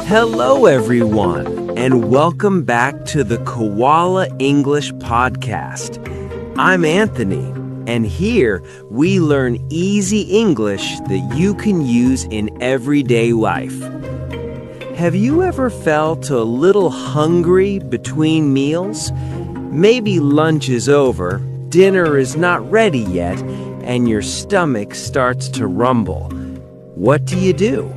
Hello, everyone, and welcome back to the Koala English Podcast. I'm Anthony, and here we learn easy English that you can use in everyday life. Have you ever felt a little hungry between meals? Maybe lunch is over, dinner is not ready yet, and your stomach starts to rumble. What do?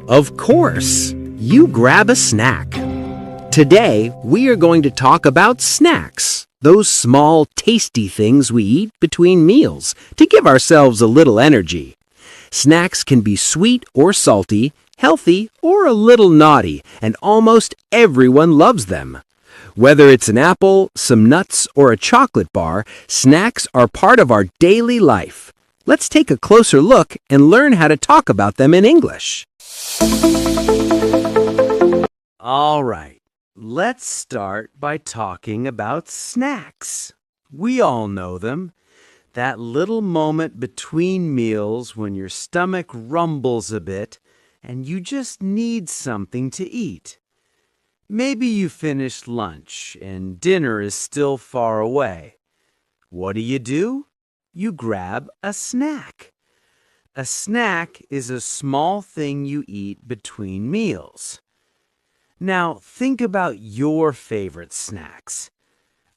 Of course, you grab a snack. Today, we are going to talk about snacks, those small, tasty things we eat between meals to give ourselves a little energy. Snacks can be sweet or salty, healthy or a little naughty, and almost everyone loves them. Whether it's an apple, some nuts, or a chocolate bar, snacks are part of our daily life. Let's take a closer look and learn how to talk about them in English. All right, let's start by talking about snacks. We all know them. That little moment between meals when your stomach rumbles a bit and you just need something to eat. Maybe you finished lunch and dinner is still far away. What do? You grab a snack. A snack is a small thing you eat between meals. Now, think about your favorite snacks.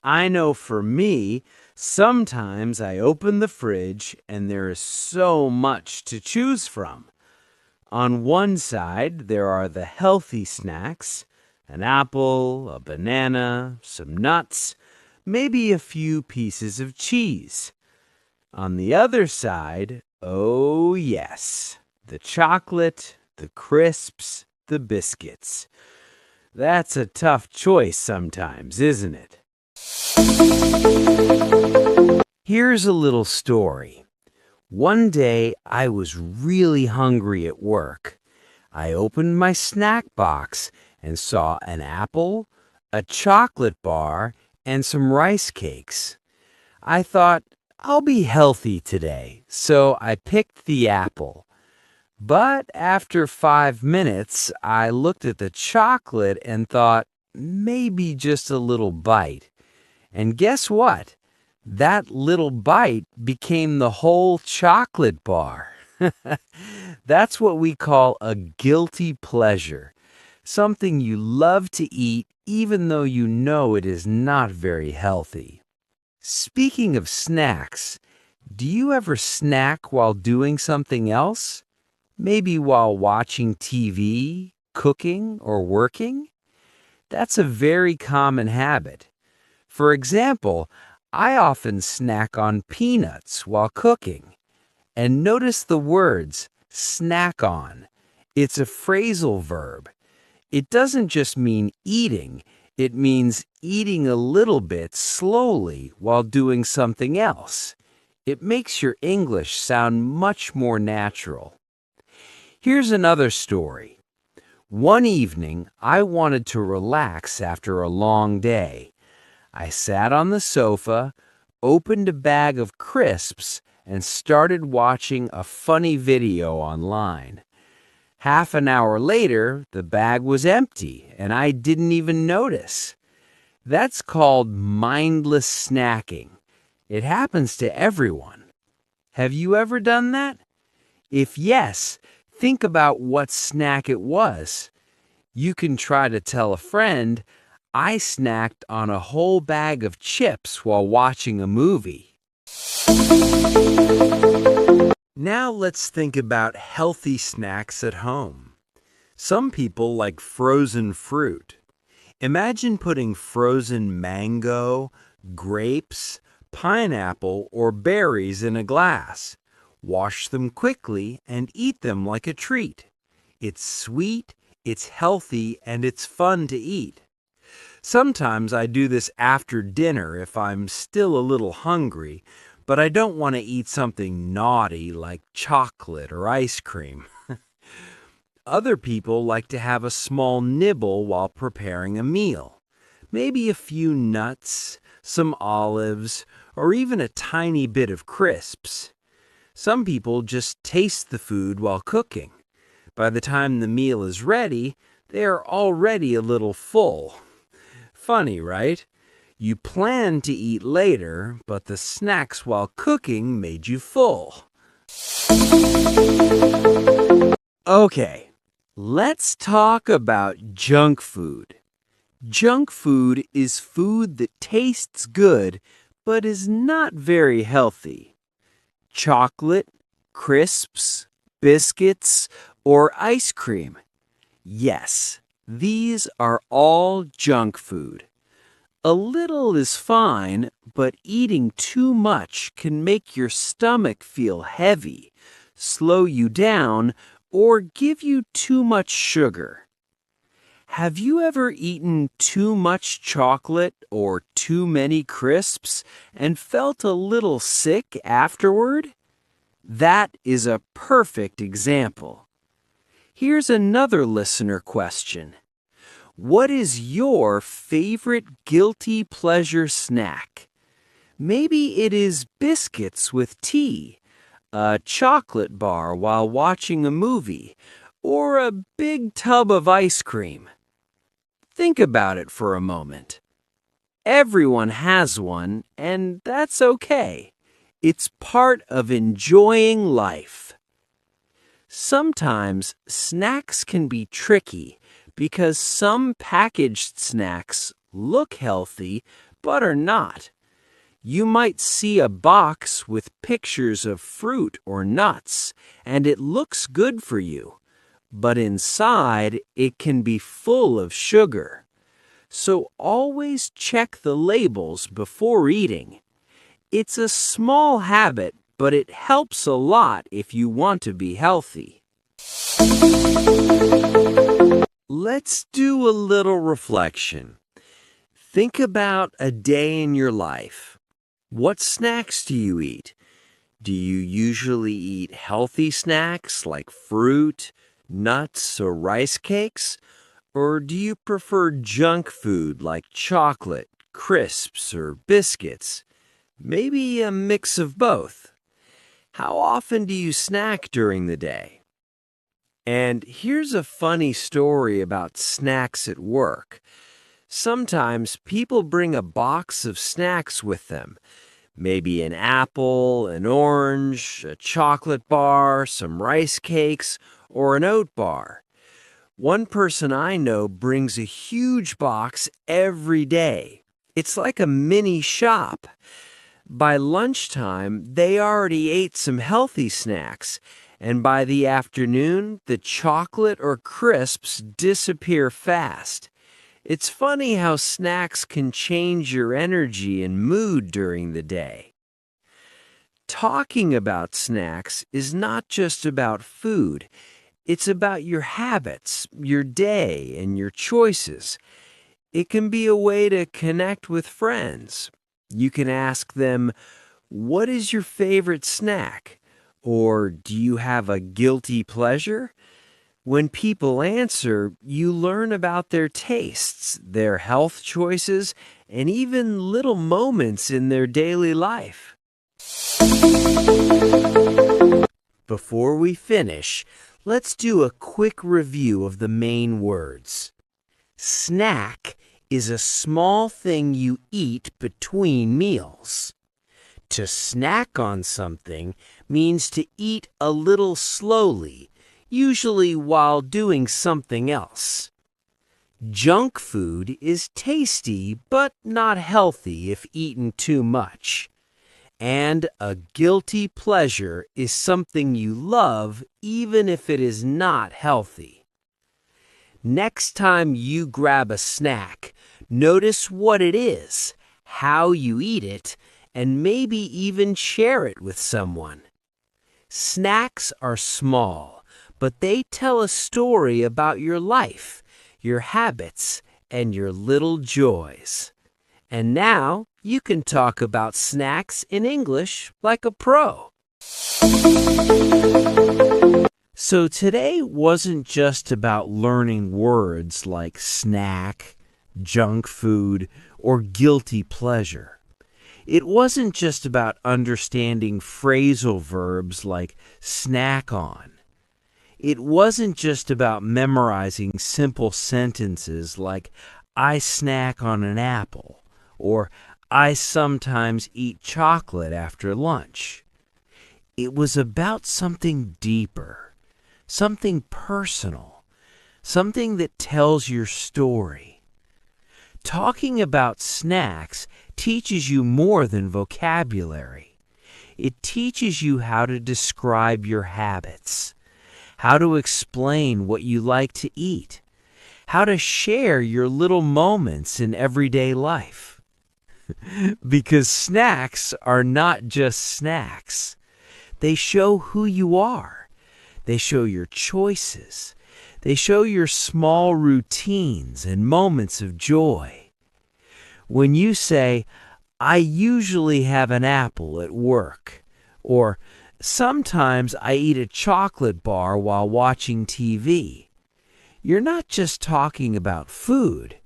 I know for me, sometimes I open the fridge and there is so much to choose from. On one side, there are the healthy snacks, an apple, a banana, some nuts, maybe a few pieces of cheese. On the other side, oh yes, the chocolate, the crisps, the biscuits. That's a tough choice sometimes, isn't it? Here's a little story. One day I was really hungry at work. I opened my snack box and saw an apple, a chocolate bar, and some rice cakes. I thought, I'll be healthy today, so I picked the apple. But after 5 minutes, I looked at the chocolate and thought, maybe just a little bite. And guess what? That little bite became the whole chocolate bar. That's what we call a guilty pleasure. Something you love to eat even though you know it is not very healthy. Speaking of snacks, do you ever snack while doing something else? Maybe while watching TV, cooking, or working? That's a very common habit. For example, I often snack on peanuts while cooking. And notice the words, snack on. It's a phrasal verb. It doesn't just mean eating, it means eating a little bit slowly while doing something else. It makes your English sound much more natural. Here's another story. One evening, I wanted to relax after a long day. I sat on the sofa, opened a bag of crisps, and started watching a funny video online. Half an hour later, the bag was empty, and I didn't even notice. That's called mindless snacking. It happens to everyone. Have you ever done that? If yes, think about what snack it was. You can try to tell a friend, I snacked on a whole bag of chips while watching a movie. Now let's think about healthy snacks at home. Some people like frozen fruit. Imagine putting frozen mango, grapes, pineapple, or berries in a glass. Wash them quickly and eat them like a treat. It's sweet, it's healthy, and it's fun to eat. Sometimes I do this after dinner if I'm still a little hungry, but I don't want to eat something naughty like chocolate or ice cream. Other people like to have a small nibble while preparing a meal. Maybe a few nuts, some olives, or even a tiny bit of crisps. Some people just taste the food while cooking. By the time the meal is ready, they're already a little full. Funny, right? You planned to eat later, but the snacks while cooking made you full. Okay, let's talk about junk food. Junk food is food that tastes good but is not very healthy. Chocolate, crisps, biscuits, or ice cream. Yes, these are all junk food. A little is fine, but eating too much can make your stomach feel heavy, slow you down, or give you too much sugar. Have you ever eaten too much chocolate or too many crisps and felt a little sick afterward? That is a perfect example. Here's another listener question. What is your favorite guilty pleasure snack? Maybe it is biscuits with tea, a chocolate bar while watching a movie, or a big tub of ice cream. Think about it for a moment. Everyone has one, and that's okay. It's part of enjoying life. Sometimes snacks can be tricky because some packaged snacks look healthy but are not. You might see a box with pictures of fruit or nuts, and it looks good for you, but inside it can be full of sugar. So always check the labels before eating. It's a small habit, but it helps a lot if you want to be healthy. Let's do a little reflection. Think about a day in your life. What snacks do you eat? Do you usually eat healthy snacks like fruit, nuts, or rice cakes? Or do you prefer junk food like chocolate, crisps, or biscuits? Maybe a mix of both. How often do you snack during the day? And here's a funny story about snacks at work. Sometimes people bring a box of snacks with them. Maybe an apple, an orange, a chocolate bar, some rice cakes, or an oat bar. One person I know brings a huge box every day. It's like a mini shop. By lunchtime, they already ate some healthy snacks, and by the afternoon, the chocolate or crisps disappear fast. It's funny how snacks can change your energy and mood during the day. Talking about snacks is not just about food. It's about your habits, your day, and your choices. It can be a way to connect with friends. You can ask them, "What is your favorite snack?" Or, "Do you have a guilty pleasure?" When people answer, you learn about their tastes, their health choices, and even little moments in their daily life. Before we finish, let's do a quick review of the main words. Snack is a small thing you eat between meals. To snack on something means to eat a little slowly, usually while doing something else. Junk food is tasty but not healthy if eaten too much. And a guilty pleasure is something you love even if it is not healthy. Next time you grab a snack, notice what it is, how you eat it, and maybe even share it with someone. Snacks are small, but they tell a story about your life, your habits, and your little joys. And now you can talk about snacks in English like a pro. So today wasn't just about learning words like snack, junk food, or guilty pleasure. It wasn't just about understanding phrasal verbs like snack on. It wasn't just about memorizing simple sentences like, I snack on an apple, or I sometimes eat chocolate after lunch. It was about something deeper, something personal, something that tells your story. Talking about snacks teaches you more than vocabulary. It teaches you how to describe your habits, how to explain what you like to eat, how to share your little moments in everyday life. Because snacks are not just snacks. They show who you are. They show your choices. They show your small routines and moments of joy. When you say, I usually have an apple at work, or sometimes I eat a chocolate bar while watching TV, you're not just talking about food.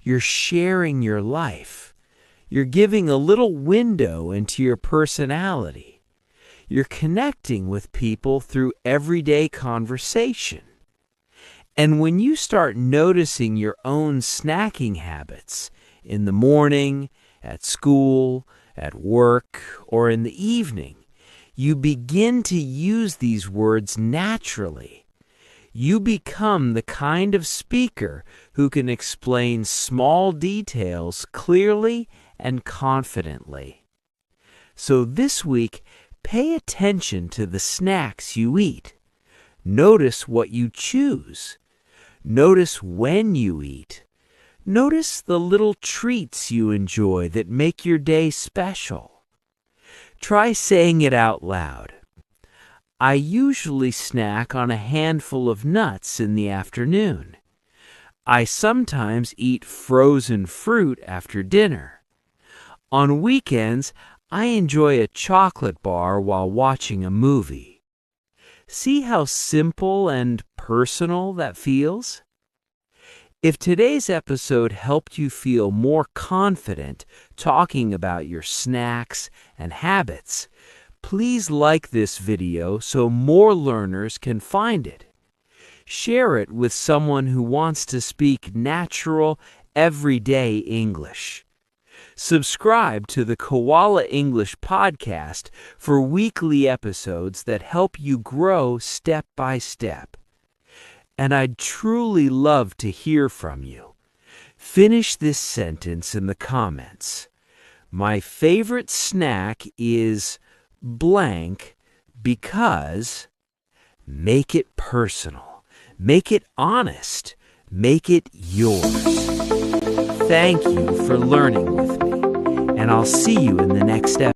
You're sharing your life. You're giving a little window into your personality. You're connecting with people through everyday conversation. And when you start noticing your own snacking habits in the morning, at school, at work, or in the evening, you begin to use these words naturally. You become the kind of speaker who can explain small details clearly and confidently. So this week, pay attention to the snacks you eat. Notice what you choose. Notice when you eat. Notice the little treats you enjoy that make your day special. Try saying it out loud. I usually snack on a handful of nuts in the afternoon. I sometimes eat frozen fruit after dinner. On weekends, I enjoy a chocolate bar while watching a movie. See how simple and personal that feels? If today's episode helped you feel more confident talking about your snacks and habits, please like this video so more learners can find it. Share it with someone who wants to speak natural, everyday English. Subscribe to the Koala English Podcast for weekly episodes that help you grow step by step. And I'd truly love to hear from you. Finish this sentence in the comments. My favorite snack is blank because. Make it personal. Make it honest. Make it yours. Thank you for learning with me, and I'll see you in the next episode.